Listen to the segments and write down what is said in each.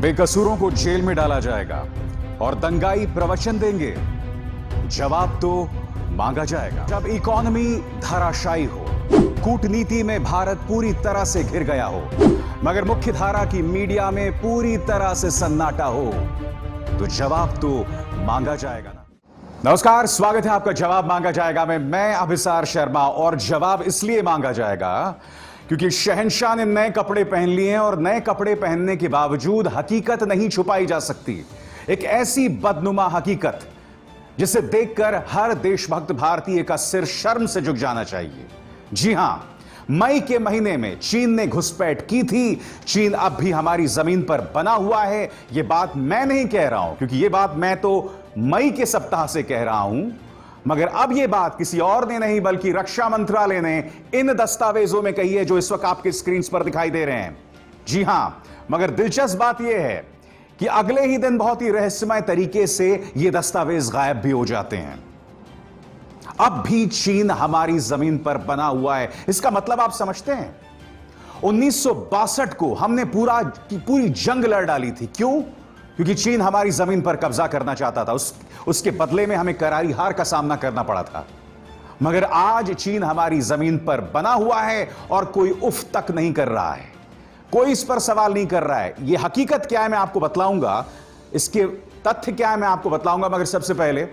बेकसूरों को जेल में डाला जाएगा और दंगाई प्रवचन देंगे। जवाब तो मांगा जाएगा। जब इकोनॉमी धराशायी हो, कूटनीति में भारत पूरी तरह से घिर गया हो, मगर मुख्य धारा की मीडिया में पूरी तरह से सन्नाटा हो, तो जवाब तो मांगा जाएगा ना। नमस्कार, स्वागत है आपका जवाब मांगा जाएगा में। मैं अभिसार शर्मा। और जवाब इसलिए मांगा जाएगा क्योंकि शहंशाह ने नए कपड़े पहन लिए हैं और नए कपड़े पहनने के बावजूद हकीकत नहीं छुपाई जा सकती। एक ऐसी बदनुमा हकीकत जिसे देखकर हर देशभक्त भारतीय का सिर शर्म से झुक जाना चाहिए। जी हां, मई के महीने में चीन ने घुसपैठ की थी। चीन अब भी हमारी जमीन पर बना हुआ है। यह बात मैं नहीं कह रहा हूं, क्योंकि यह बात मैं तो मई के सप्ताह से कह रहा हूं, मगर अब यह बात किसी और ने नहीं बल्कि रक्षा मंत्रालय ने इन दस्तावेजों में कही है जो इस वक्त आपके स्क्रीन पर दिखाई दे रहे हैं। जी हां, मगर दिलचस्प बात यह है कि अगले ही दिन बहुत ही रहस्यमय तरीके से ये दस्तावेज गायब भी हो जाते हैं। अब भी चीन हमारी जमीन पर बना हुआ है। इसका मतलब आप समझते हैं, 1962 को हमने पूरी जंग लड़ डाली थी। क्यों? क्योंकि चीन हमारी जमीन पर कब्जा करना चाहता था। उसके बदले में हमें करारी हार का सामना करना पड़ा था। मगर आज चीन हमारी जमीन पर बना हुआ है और कोई उफ तक नहीं कर रहा है, कोई इस पर सवाल नहीं कर रहा है। यह हकीकत क्या है मैं आपको बतलाऊंगा, इसके तथ्य क्या है मैं आपको बतलाऊंगा। मगर सबसे पहले,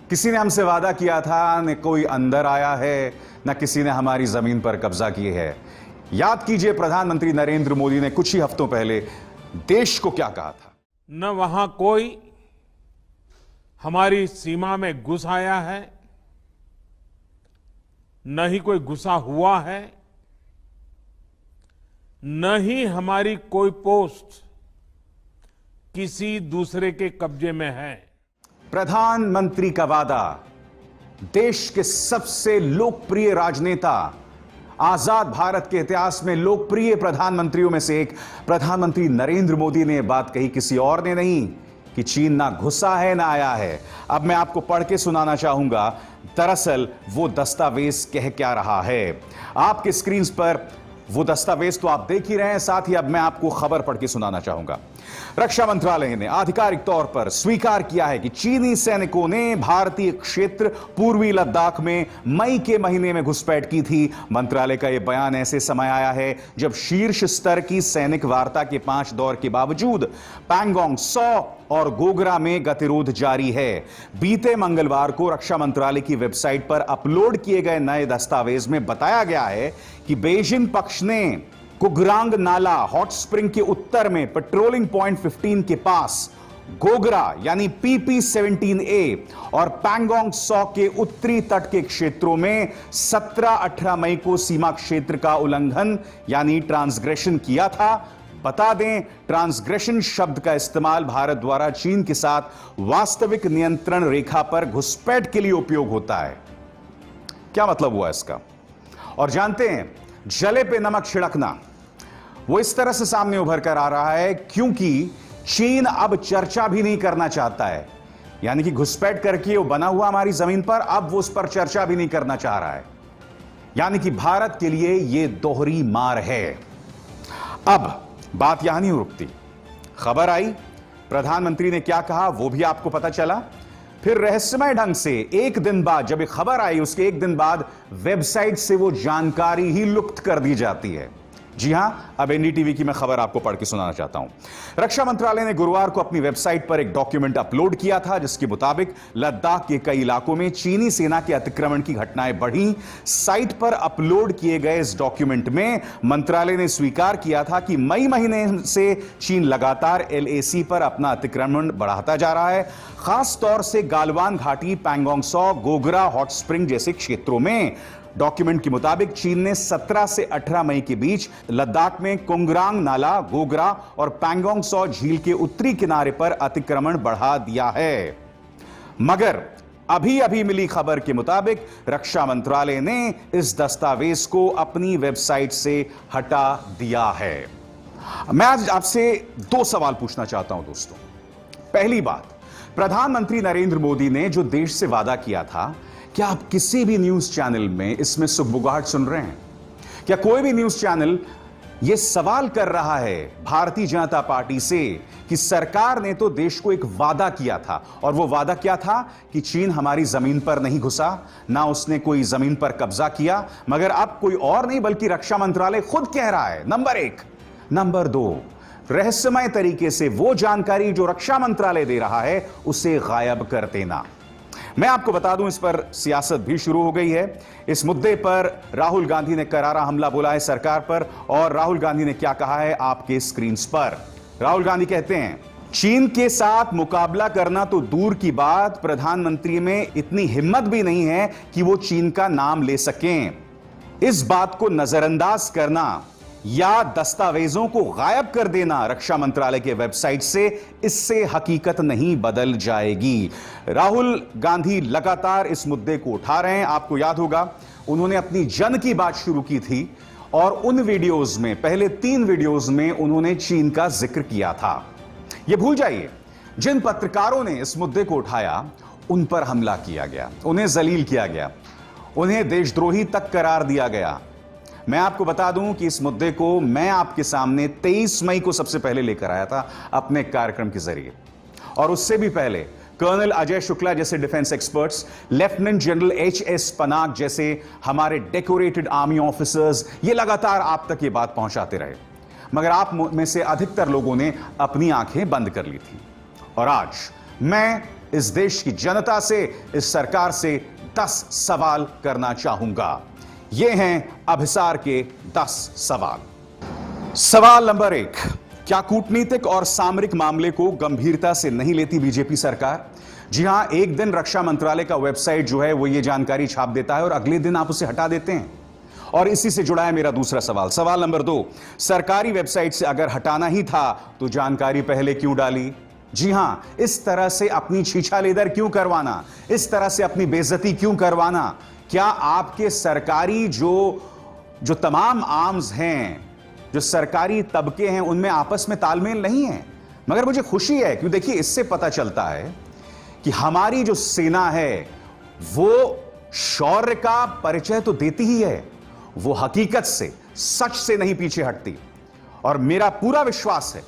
किसी ने हमसे वादा किया था, न कोई अंदर आया है, न किसी ने हमारी जमीन पर कब्जा किए है। याद कीजिए, प्रधानमंत्री नरेंद्र मोदी ने कुछ ही हफ्तों पहले देश को क्या कहा था। न वहां कोई हमारी सीमा में घुस आया है, न ही कोई घुसा हुआ है, न ही हमारी कोई पोस्ट किसी दूसरे के कब्जे में है। प्रधानमंत्री का वादा। देश के सबसे लोकप्रिय राजनेता, आजाद भारत के इतिहास में लोकप्रिय प्रधानमंत्रियों में से एक प्रधानमंत्री नरेंद्र मोदी ने यह बात कही, किसी और ने नहीं, कि चीन ना घुसा है ना आया है। अब मैं आपको पढ़ के सुनाना चाहूंगा दरअसल वो दस्तावेज कह क्या रहा है। आपके स्क्रीन पर वो दस्तावेज तो आप देख ही रहे हैं, साथ ही अब मैं आपको खबर पढ़ के सुनाना चाहूंगा। रक्षा मंत्रालय ने आधिकारिक तौर पर स्वीकार किया है कि चीनी सैनिकों ने भारतीय क्षेत्र पूर्वी लद्दाख में मई के महीने में घुसपैठ की थी। मंत्रालय का यह बयान ऐसे समय आया है जब शीर्ष स्तर की सैनिक वार्ता के 5 दौर के बावजूद पैंगोंग सौ और गोगरा में गतिरोध जारी है। बीते मंगलवार को रक्षा मंत्रालय की वेबसाइट पर अपलोड किए गए नए दस्तावेज में बताया गया है कि बेजिंग पक्ष ने कुगरांग नाला हॉट स्प्रिंग के उत्तर में पेट्रोलिंग पॉइंट 15 के पास गोगरा यानी PP-17A और पैंगोंग सौ के उत्तरी तट के क्षेत्रों में 17-18 मई को सीमा क्षेत्र का उल्लंघन यानी ट्रांसग्रेशन किया था। बता दें, ट्रांसग्रेशन शब्द का इस्तेमाल भारत द्वारा चीन के साथ वास्तविक नियंत्रण रेखा पर घुसपैठ के लिए उपयोग होता है। क्या मतलब हुआ इसका? और जानते हैं, जले पे नमक छिड़कना वो इस तरह से सामने उभर कर आ रहा है क्योंकि चीन अब चर्चा भी नहीं करना चाहता है। यानी कि घुसपैठ करके वो बना हुआ हमारी जमीन पर, अब वो उस पर चर्चा भी नहीं करना चाह रहा है। यानी कि भारत के लिए यह दोहरी मार है। अब बात यहां नहीं रुकती। खबर आई, प्रधानमंत्री ने क्या कहा वो भी आपको पता चला। फिर रहस्यमय ढंग से एक दिन बाद, जब ये खबर आई उसके एक दिन बाद वेबसाइट से वो जानकारी ही लुप्त कर दी जाती है। जी हां, अब एनडीटीवी की मैं खबर आपको पढ़ के सुनाना चाहता हूं। रक्षा मंत्रालय ने गुरुवार को अपनी वेबसाइट पर एक डॉक्यूमेंट अपलोड किया था जिसके मुताबिक लद्दाख के कई इलाकों में चीनी सेना के अतिक्रमण की घटनाएं बढ़ी। साइट पर अपलोड किए गए इस डॉक्यूमेंट में मंत्रालय ने स्वीकार किया था कि मई महीने से चीन लगातार LAC पर अपना अतिक्रमण बढ़ाता जा रहा है, खास तौर से गालवान घाटी, पैंगोंग सौ, गोगरा, हॉट स्प्रिंग जैसे क्षेत्रों में। डॉक्यूमेंट के मुताबिक चीन ने 17 से 18 मई के बीच लद्दाख में कुंगरांग नाला, गोगरा और पैंगोंग सौ झील के उत्तरी किनारे पर अतिक्रमण बढ़ा दिया है। मगर अभी अभी मिली खबर के मुताबिक रक्षा मंत्रालय ने इस दस्तावेज को अपनी वेबसाइट से हटा दिया है। मैं आज आपसे 2 सवाल पूछना चाहता हूं दोस्तों। पहली बात, प्रधानमंत्री नरेंद्र मोदी ने जो देश से वादा किया था, क्या आप किसी भी न्यूज चैनल में इसमें सुगबुगाहट सुन रहे हैं? क्या कोई भी न्यूज चैनल यह सवाल कर रहा है भारतीय जनता पार्टी से कि सरकार ने तो देश को एक वादा किया था, और वो वादा क्या था कि चीन हमारी जमीन पर नहीं घुसा, ना उसने कोई जमीन पर कब्जा किया, मगर अब कोई और नहीं बल्कि रक्षा मंत्रालय खुद कह रहा है, नंबर 1। नंबर 2, रहस्यमय तरीके से वो जानकारी जो रक्षा मंत्रालय दे रहा है उसे गायब कर देना। मैं आपको बता दूं, इस पर सियासत भी शुरू हो गई है। इस मुद्दे पर राहुल गांधी ने करारा हमला बोला है सरकार पर, और राहुल गांधी ने क्या कहा है आपके स्क्रीन पर। राहुल गांधी कहते हैं, चीन के साथ मुकाबला करना तो दूर की बात, प्रधानमंत्री में इतनी हिम्मत भी नहीं है कि वो चीन का नाम ले सकें। इस बात को नजरअंदाज करना या दस्तावेजों को गायब कर देना रक्षा मंत्रालय के वेबसाइट से, इससे हकीकत नहीं बदल जाएगी। राहुल गांधी लगातार इस मुद्दे को उठा रहे हैं। आपको याद होगा उन्होंने अपनी जन की बात शुरू की थी, और उन वीडियोस में, पहले 3 वीडियोस में उन्होंने चीन का जिक्र किया था। यह भूल जाइए, जिन पत्रकारों ने इस मुद्दे को उठाया उन पर हमला किया गया, उन्हें जलील किया गया, उन्हें देशद्रोही तक करार दिया गया। मैं आपको बता दूं कि इस मुद्दे को मैं आपके सामने 23 मई को सबसे पहले लेकर आया था अपने कार्यक्रम के जरिए, और उससे भी पहले कर्नल अजय शुक्ला जैसे defence experts, lieutenant general HS Panag जैसे हमारे डेकोरेटेड आर्मी ऑफिसर्स, ये लगातार आप तक ये बात पहुंचाते रहे, मगर आप में से अधिकतर लोगों ने अपनी आंखें बंद कर ली थी। और आज मैं इस देश की जनता से, इस सरकार से 10 सवाल करना चाहूंगा। ये हैं अभिसार के 10 सवाल। सवाल नंबर 1, क्या कूटनीतिक और सामरिक मामले को गंभीरता से नहीं लेती बीजेपी सरकार? जी हां, एक दिन रक्षा मंत्रालय का वेबसाइट जो है वो ये जानकारी छाप देता है और अगले दिन आप उसे हटा देते हैं। और इसी से जुड़ा है मेरा दूसरा सवाल। सवाल नंबर 2, सरकारी वेबसाइट से अगर हटाना ही था तो जानकारी पहले क्यों डाली? जी हां, इस तरह से अपनी छीछालेदर क्यों करवाना, इस तरह से अपनी बेइज्जती क्यों करवाना? क्या आपके सरकारी जो तमाम आर्म्स हैं, जो सरकारी तबके हैं, उनमें आपस में तालमेल नहीं है? मगर मुझे खुशी है, क्यों देखिए, इससे पता चलता है कि हमारी जो सेना है वो शौर्य का परिचय तो देती ही है, वो हकीकत से, सच से नहीं पीछे हटती। और मेरा पूरा विश्वास है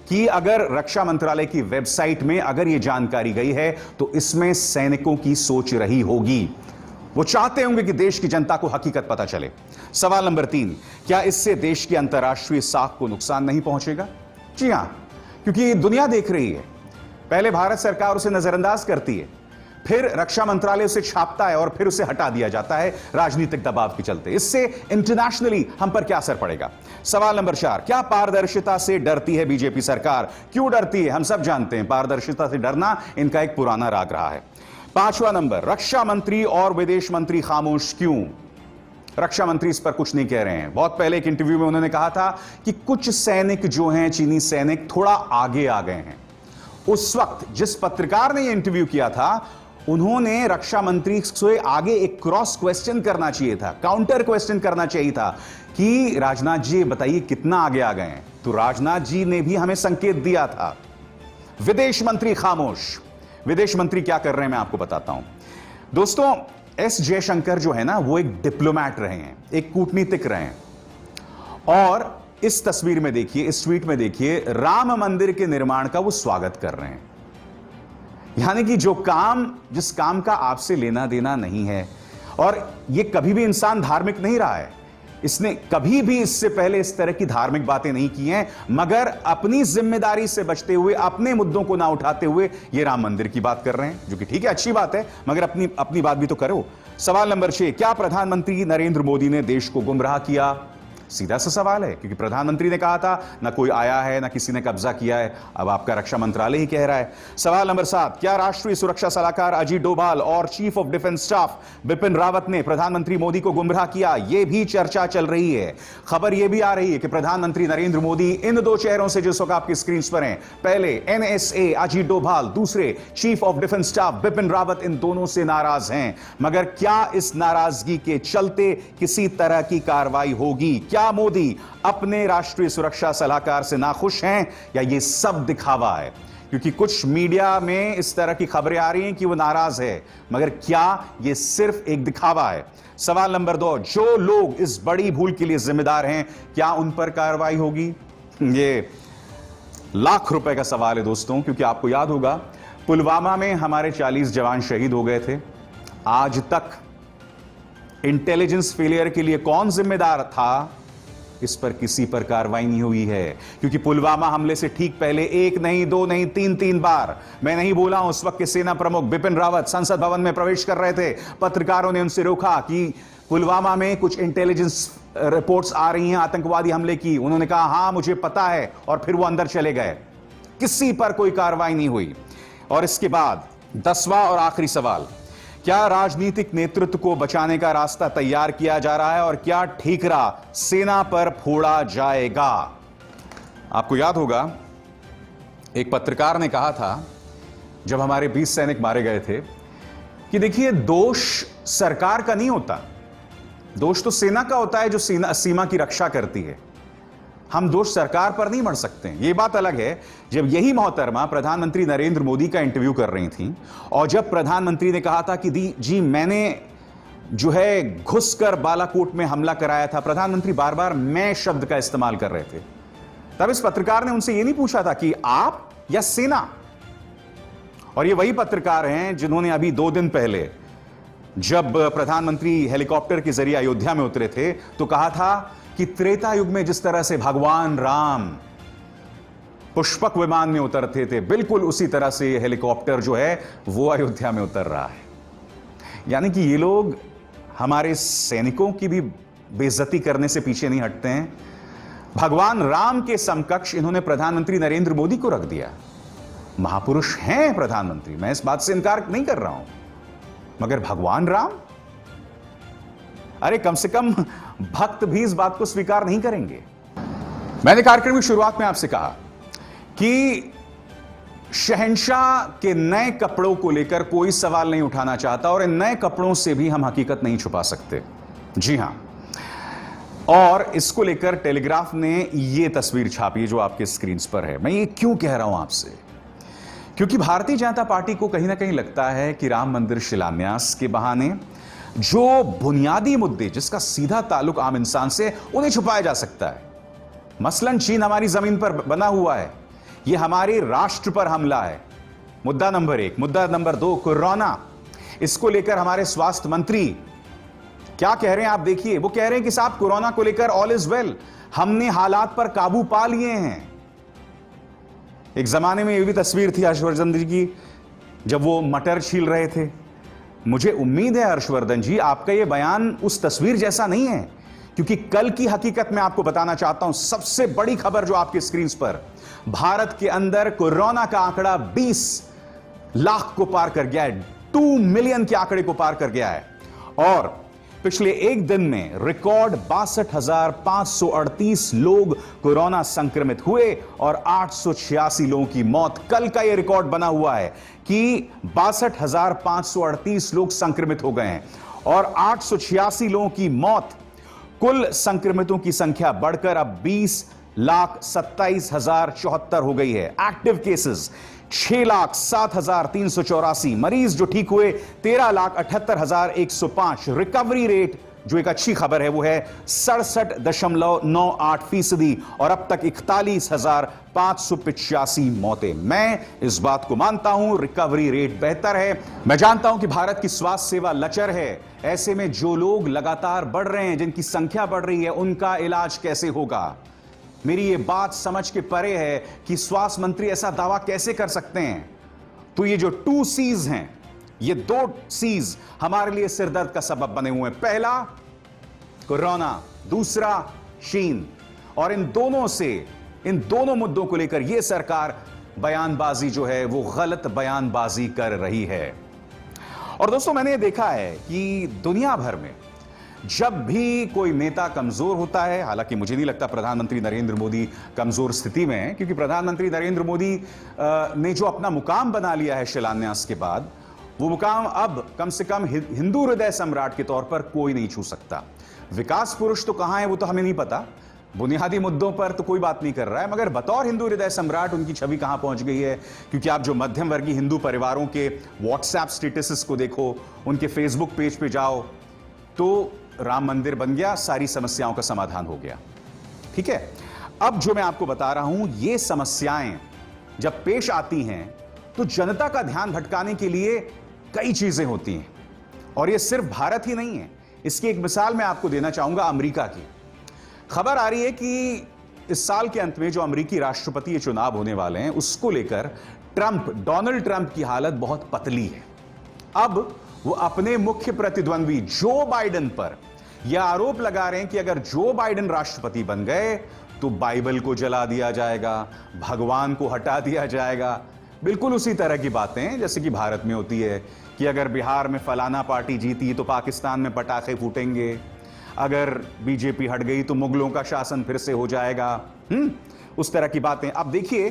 कि अगर रक्षा मंत्रालय की वेबसाइट में अगर यह जानकारी गई है तो इसमें सैनिकों की सोच रही होगी। वो चाहते होंगे कि देश की जनता को हकीकत पता चले। सवाल नंबर 3, क्या इससे देश की अंतर्राष्ट्रीय साख को नुकसान नहीं पहुंचेगा? जी हां, क्योंकि दुनिया देख रही है। पहले भारत सरकार उसे नजरअंदाज करती है, फिर रक्षा मंत्रालय उसे छापता है और फिर उसे हटा दिया जाता है राजनीतिक दबाव के चलते। इससे इंटरनेशनली हम पर क्या असर पड़ेगा? सवाल नंबर 4, क्या पारदर्शिता से डरती है बीजेपी सरकार? क्यों डरती है? हम सब जानते हैं, पारदर्शिता से डरना इनका एक पुराना राग रहा है। 5वां नंबर, रक्षा मंत्री और विदेश मंत्री खामोश क्यों? रक्षा मंत्री इस पर कुछ नहीं कह रहे हैं। बहुत पहले एक इंटरव्यू में उन्होंने कहा था कि कुछ सैनिक जो हैं, चीनी सैनिक, थोड़ा आगे आ गए हैं। उस वक्त जिस पत्रकार ने यह इंटरव्यू किया था, उन्होंने रक्षा मंत्री से आगे एक क्रॉस क्वेश्चन करना चाहिए था, काउंटर क्वेश्चन करना चाहिए था कि राजनाथ जी बताइए कितना आगे आ गए हैं। तो राजनाथ जी ने भी हमें संकेत दिया था। विदेश मंत्री खामोश। विदेश मंत्री क्या कर रहे हैं मैं आपको बताता हूं। दोस्तों, S जयशंकर जो है ना, वो एक डिप्लोमैट रहे हैं, एक कूटनीतिक रहे हैं, और इस तस्वीर में देखिए, इस ट्वीट में देखिए, राम मंदिर के निर्माण का वो स्वागत कर रहे हैं। यानी कि जिस काम का आपसे लेना देना नहीं है, और ये कभी भी इंसान धार्मिक नहीं रहा है, इसने कभी भी इससे पहले इस तरह की धार्मिक बातें नहीं की हैं, मगर अपनी जिम्मेदारी से बचते हुए, अपने मुद्दों को ना उठाते हुए ये राम मंदिर की बात कर रहे हैं, जो कि ठीक है, अच्छी बात है, मगर अपनी बात भी तो करो। सवाल नंबर 6, क्या प्रधानमंत्री नरेंद्र मोदी ने देश को गुमराह किया? सीधा सा सवाल है, क्योंकि प्रधानमंत्री ने कहा था ना कोई आया है, ना किसी ने कब्जा किया है। अब आपका रक्षा मंत्रालय ही कह रहा है। सवाल नंबर 7, क्या राष्ट्रीय सुरक्षा सलाहकार अजीत डोभाल और chief of defence staff Bipin Rawat ने प्रधानमंत्री मोदी को गुमराह किया? यह भी चर्चा चल रही है। खबर यह भी आ रही है कि प्रधानमंत्री नरेंद्र मोदी इन 2 चेहरों से, जो इस वक्त आपकी स्क्रीन पर हैं, पहले NSA अजीत डोभाल, दूसरे chief of defence staff Bipin Rawat, इन दोनों से नाराज हैं। मगर क्या इस नाराजगी के चलते किसी तरह की कार्रवाई होगी? क्या मोदी अपने राष्ट्रीय सुरक्षा सलाहकार से नाखुश हैं, या यह सब दिखावा है? क्योंकि कुछ मीडिया में इस तरह की खबरें आ रही हैं कि वो नाराज है, मगर क्या ये सिर्फ एक दिखावा है? सवाल नंबर 2, जो लोग इस बड़ी भूल के लिए जिम्मेदार हैं, क्या उन पर कार्रवाई होगी? ये लाख रुपए का सवाल है दोस्तों, क्योंकि आपको याद होगा पुलवामा में हमारे 40 जवान शहीद हो गए थे। आज तक इंटेलिजेंस फेलियर के लिए कौन जिम्मेदार था, इस पर किसी पर कार्रवाई नहीं हुई है, क्योंकि पुलवामा हमले से ठीक पहले 1 नहीं 2 नहीं 3 बार, मैं नहीं बोला हूं, उस वक्त के सेना प्रमुख बिपिन रावत संसद भवन में प्रवेश कर रहे थे। पत्रकारों ने उनसे रोका कि पुलवामा में कुछ इंटेलिजेंस रिपोर्ट्स आ रही हैं आतंकवादी हमले की। उन्होंने कहा हां मुझे पता है, और फिर वो अंदर चले गए। किसी पर कोई कार्रवाई नहीं हुई। और इसके बाद 10वां और आखिरी सवाल, क्या राजनीतिक नेतृत्व को बचाने का रास्ता तैयार किया जा रहा है और क्या ठीकरा सेना पर फोड़ा जाएगा? आपको याद होगा एक पत्रकार ने कहा था जब हमारे 20 सैनिक मारे गए थे कि देखिए दोष सरकार का नहीं होता, दोष तो सेना का होता है जो सीमा की रक्षा करती है। हम दोष सरकार पर नहीं मढ़ सकते। यह बात अलग है जब यही मोहतरमा प्रधानमंत्री नरेंद्र मोदी का इंटरव्यू कर रही थी और जब प्रधानमंत्री ने कहा था कि जी मैंने जो है घुसकर बालाकोट में हमला कराया था, प्रधानमंत्री बार बार मैं शब्द का इस्तेमाल कर रहे थे। तब इस पत्रकार ने उनसे यह नहीं पूछा था कि आप या सेना। और ये वही पत्रकार हैं जिन्होंने अभी 2 दिन पहले जब प्रधानमंत्री हेलीकॉप्टर के जरिए अयोध्या में उतरे थे तो कहा था कि त्रेता युग में जिस तरह से भगवान राम पुष्पक विमान में उतरते थे, बिल्कुल उसी तरह से ये हेलीकॉप्टर जो है वो अयोध्या में उतर रहा है। यानी कि ये लोग हमारे सैनिकों की भी बेइज्जती करने से पीछे नहीं हटते हैं। भगवान राम के समकक्ष इन्होंने प्रधानमंत्री नरेंद्र मोदी को रख दिया। महापुरुष हैं प्रधानमंत्री, मैं इस बात से इनकार नहीं कर रहा हूं, मगर भगवान राम, अरे कम से कम भक्त भी इस बात को स्वीकार नहीं करेंगे। मैंने कार्यक्रम की शुरुआत में आपसे कहा कि शहंशाह के नए कपड़ों को लेकर कोई सवाल नहीं उठाना चाहता और इन नए कपड़ों से भी हम हकीकत नहीं छुपा सकते। जी हां, और इसको लेकर टेलीग्राफ ने यह तस्वीर छापी जो आपके स्क्रीन पर है। मैं ये क्यों कह रहा हूं आपसे, क्योंकि भारतीय जनता पार्टी को कहीं ना कहीं लगता है कि राम मंदिर शिलान्यास के बहाने जो बुनियादी मुद्दे जिसका सीधा ताल्लुक आम इंसान से, उन्हें छुपाया जा सकता है। मसलन चीन हमारी जमीन पर बना हुआ है, यह हमारे राष्ट्र पर हमला है, मुद्दा नंबर 1। मुद्दा नंबर 2, कोरोना। इसको लेकर हमारे स्वास्थ्य मंत्री क्या कह रहे हैं आप देखिए। वो कह रहे हैं कि साहब कोरोना को लेकर ऑल इज वेल, हमने हालात पर काबू पा लिए हैं। एक जमाने में यह भी तस्वीर थी हर्षवर्धन जी की जब वो मटर छील रहे थे। मुझे उम्मीद है हर्षवर्धन जी आपका यह बयान उस तस्वीर जैसा नहीं है, क्योंकि कल की हकीकत मैं आपको बताना चाहता हूं। सबसे बड़ी खबर जो आपके स्क्रीन पर, भारत के अंदर कोरोना का आंकड़ा 20 लाख को पार कर गया है, 2 मिलियन के आंकड़े को पार कर गया है। और पिछले एक दिन में रिकॉर्ड 62,538 लोग कोरोना संक्रमित हुए और 886 लोगों की मौत। कल का यह रिकॉर्ड बना हुआ है कि 62,538 लोग संक्रमित हो गए हैं और 886 लोगों की मौत। कुल संक्रमितों की संख्या बढ़कर अब 20,27,074 हो गई है। एक्टिव केसेस 6,07,384, मरीज जो ठीक हुए 13,78,105। रिकवरी रेट जो एक अच्छी खबर है वो है 67.98%। और अब तक 41,585 मौतें। मैं इस बात को मानता हूं रिकवरी रेट बेहतर है। मैं जानता हूं कि भारत की स्वास्थ्य सेवा लचर है। ऐसे में जो लोग लगातार बढ़ रहे हैं, जिनकी संख्या बढ़ रही है, उनका इलाज कैसे होगा? मेरी ये बात समझ के परे है कि स्वास्थ्य मंत्री ऐसा दावा कैसे कर सकते हैं। तो ये जो 2 C's हैं, ये 2 C's हमारे लिए सिरदर्द का सबब बने हुए हैं। पहला कोरोना, दूसरा चीन। और इन दोनों मुद्दों को लेकर यह सरकार बयानबाजी जो है वो गलत बयानबाजी कर रही है। और दोस्तों मैंने देखा है कि दुनिया भर में जब भी कोई नेता कमजोर होता है, हालांकि मुझे नहीं लगता प्रधानमंत्री नरेंद्र मोदी कमजोर स्थिति में है, क्योंकि प्रधानमंत्री नरेंद्र मोदी ने जो अपना मुकाम बना लिया है शिलान्यास के बाद, वो मुकाम अब कम से कम हिंदू हृदय सम्राट के तौर पर कोई नहीं छू सकता। विकास पुरुष तो कहां है वो तो हमें नहीं पता, बुनियादी मुद्दों पर तो कोई बात नहीं कर रहा है, मगर बतौर हिंदू हृदय सम्राट उनकी छवि कहां पहुंच गई है? क्योंकि आप जो मध्यम वर्गीय हिंदू परिवारों के व्हाट्सएप स्टेटसेस को देखो, उनके फेसबुक पेज पे जाओ, तो राम मंदिर बन गया, सारी समस्याओं का समाधान हो गया। ठीक है, अब जो मैं आपको बता रहा हूं, ये समस्याएं जब पेश आती हैं तो जनता का ध्यान भटकाने के लिए कई चीजें होती हैं, और ये सिर्फ भारत ही नहीं है। इसकी एक मिसाल मैं आपको देना चाहूंगा अमेरिका की। खबर आ रही है कि इस साल के अंत में जो अमेरिकी राष्ट्रपति चुनाव होने वाले हैं, उसको लेकर डोनाल्ड ट्रंप की हालत बहुत पतली है। अब वो अपने मुख्य प्रतिद्वंद्वी जो बाइडेन पर यह आरोप लगा रहे हैं कि अगर जो बाइडेन राष्ट्रपति बन गए तो बाइबल को जला दिया जाएगा, भगवान को हटा दिया जाएगा। बिल्कुल उसी तरह की बातें जैसे कि भारत में होती है कि अगर बिहार में फलाना पार्टी जीती तो पाकिस्तान में पटाखे फूटेंगे, अगर बीजेपी हट गई तो मुगलों का शासन फिर से हो जाएगा। उस तरह की बातें। अब देखिए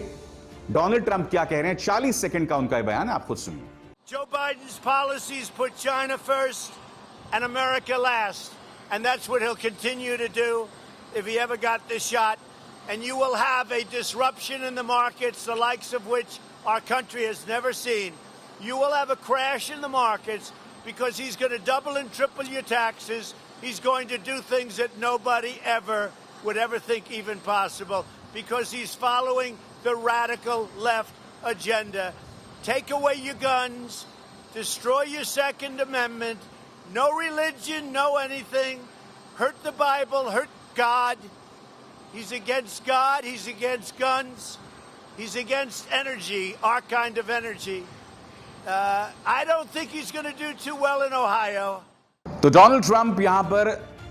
डोनाल्ड ट्रंप क्या कह रहे हैं, 40 सेकंड का उनका बयान है, आप खुद सुनिए। Joe Biden's policies put China first and America last, and that's what he'll continue to do if he ever got this shot. And you will have a disruption in the markets, the likes of which our country has never seen. You will have a crash in the markets because he's going to double and triple your taxes. He's going to do things that nobody ever would ever think even possible because he's following the radical left agenda. Take away your guns, destroy your Second Amendment, no religion, no anything, hurt the Bible, hurt God. He's against God, he's against guns, he's against energy, our kind of energy. I don't think he's going to do too well in Ohio. तो Donald Trump यहां पर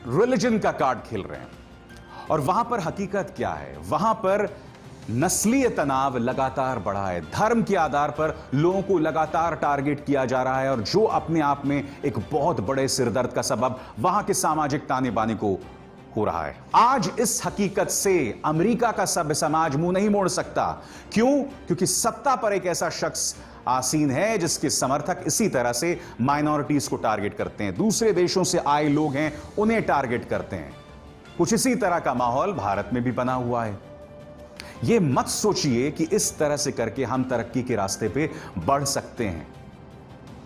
religion का card खेल रहे हैं, और वहां पर हकीकत क्या है? वहां पर नस्लीय तनाव लगातार बढ़ा है, धर्म के आधार पर लोगों को लगातार टारगेट किया जा रहा है, और जो अपने आप में एक बहुत बड़े सिरदर्द का सबब वहां के सामाजिक ताने बाने को हो रहा है। आज इस हकीकत से अमेरिका का सभ्य समाज मुंह नहीं मोड़ सकता। क्यों? क्योंकि सत्ता पर एक ऐसा शख्स आसीन है जिसके समर्थक इसी तरह से माइनॉरिटीज को टारगेट करते हैं, दूसरे देशों से आए लोग हैं उन्हें टारगेट करते हैं। कुछ इसी तरह का माहौल भारत में भी बना हुआ है। यह मत सोचिए कि इस तरह से करके हम तरक्की के रास्ते पे बढ़ सकते हैं,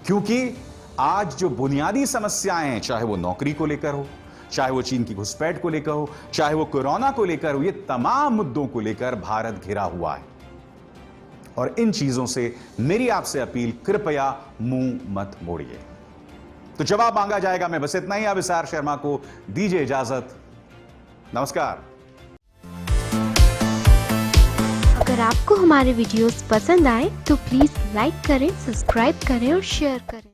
क्योंकि आज जो बुनियादी समस्याएं हैं, चाहे वो नौकरी को लेकर हो, चाहे वो चीन की घुसपैठ को लेकर हो, चाहे वो कोरोना को लेकर हो, ये तमाम मुद्दों को लेकर भारत घिरा हुआ है। और इन चीजों से मेरी आपसे अपील, कृपया मुंह मत मोड़िए। तो जवाब मांगा जाएगा। मैं बस इतना ही अविसार शर्मा को दीजिए इजाजत। नमस्कार। अगर आपको हमारे वीडियोस पसंद आए तो प्लीज लाइक करें, सब्सक्राइब करें और शेयर करें।